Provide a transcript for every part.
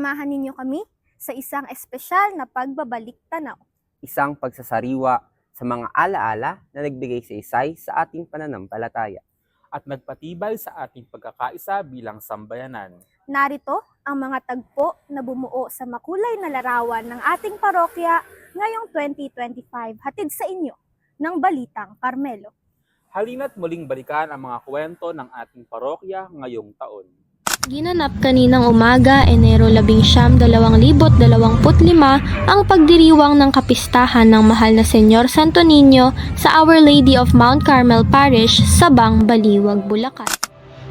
Samahan ninyo kami sa isang espesyal na pagbabalik-tanaw. Isang pagsasariwa sa mga alaala na nagbigay saysay sa ating pananampalataya at nagpatibay sa ating pagkakaisa bilang sambayanan. Narito ang mga tagpo na bumuo sa makulay na larawan ng ating parokya ngayong 2025, hatid sa inyo ng Balitang Carmelo. Halina't muling balikan ang mga kwento ng ating parokya ngayong taon. Ginanap kaninang umaga, Enero 11, 2025, ang pagdiriwang ng kapistahan ng mahal na Senyor Santo Niño sa Our Lady of Mount Carmel Parish, Sabang, Baliwag, Bulacan.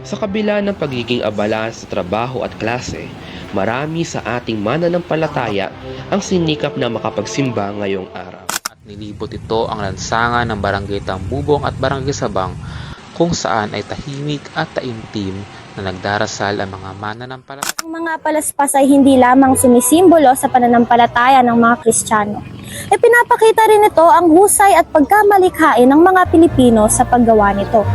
Sa kabila ng pagiging abala sa trabaho at klase, marami sa ating mananampalataya ang sinikap na makapagsimba ngayong araw. At nilibot ito ang lansangan ng Barangay Tambubong at Barangay Sabang, kung saan ay tahimik at taimtim na nagdarasal ang mga mananampalataya. Ang mga palaspas ay hindi lamang sumisimbolo sa pananampalataya ng mga Kristiyano. Ipinapakita rin ito ang husay at pagkamalikhain ng mga Pilipino sa paggawa nito.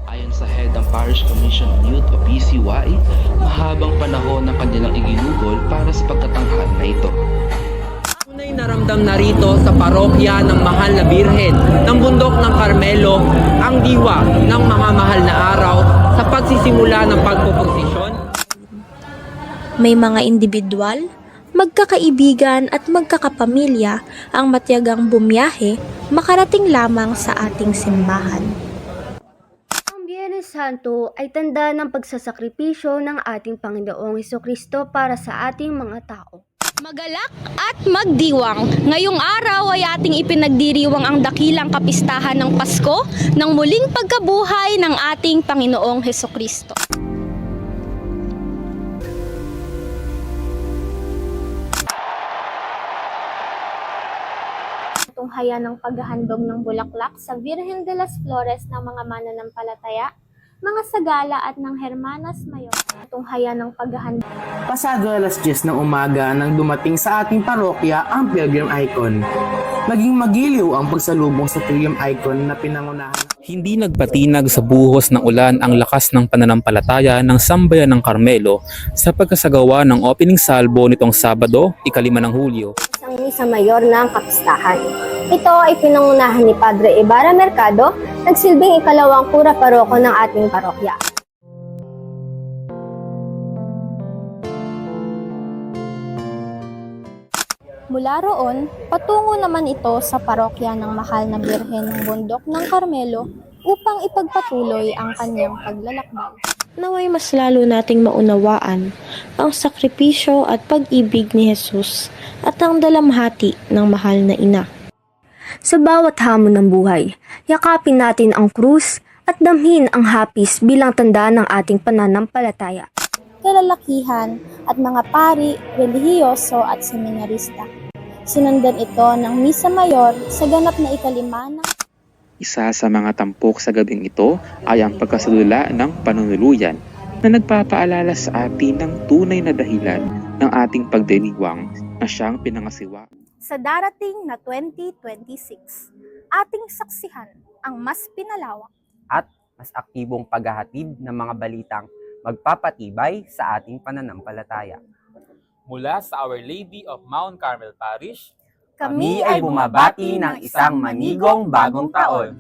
Ayon sa Head ng Parish Commission on Youth o PCY, mahabang panahon ng kanilang iginugol para sa pagtatanghal na ito. Tunay na ramdam na rito sa parokya ng Mahal na Birhen ng Bundok ng Carmelo ang diwa ng mga mahal na araw sa pagsisimula ng pagpoposisyon. May mga individual, magkakaibigan at magkakapamilya ang matiyagang bumiyahe makarating lamang sa ating simbahan. Ang Biyernes Santo ay tanda ng pagsasakripisyo ng ating Panginoong Hesukristo para sa ating mga tao. Magalak at magdiwang. Ngayong araw ay ating ipinagdiriwang ang dakilang kapistahan ng Pasko ng muling pagkabuhay ng ating Panginoong Hesukristo. Tunghayan ng paghahandog ng bulaklak sa Virgen de las Flores ng mga mananampalataya, mga sagala at ng Hermanas Mayor. Tunghayan ng paghahandog. Pasado alas 10 ng umaga nang dumating sa ating parokya ang Pilgrim Icon. Naging magiliw ang pagsalubong sa Pilgrim Icon na pinangunahan. Hindi nagpatinag sa buhos ng ulan ang lakas ng pananampalataya ng Sambayan ng Carmelo sa pagkasagawa ng opening salvo nitong Sabado, 5 ng Hulyo. Isang misa mayor ng kapistahan. Ito ay pinangunahan ni Padre Ibarra Mercado, nagsilbing ikalawang kura paroko ng ating parokya. Mula roon, patungo naman ito sa parokya ng Mahal na Birhen ng Bundok ng Carmelo upang ipagpatuloy ang kanyang paglalakbay. Naway mas lalo nating maunawaan ang sakripisyo at pag-ibig ni Jesus at ang dalamhati ng mahal na ina. Sa bawat hamon ng buhay, yakapin natin ang krus at damhin ang hapis bilang tanda ng ating pananampalataya. Kalalakihan at mga pari, relihiyoso at seminarista. Sinundan ito ng Misa Mayor sa ganap na 5 ng Isa sa mga tampok sa gabing ito ay ang pagkasalula ng panunuluyan na nagpapaalala sa atin ng tunay na dahilan ng ating pagdiriwang na siyang pinangasiwa. Sa darating na 2026, ating saksihan ang mas pinalawak at mas aktibong paghahatid ng mga balitang magpapatibay sa ating pananampalataya. Mula sa Our Lady of Mount Carmel Parish, Kami ay bumabati ng isang manigong bagong taon.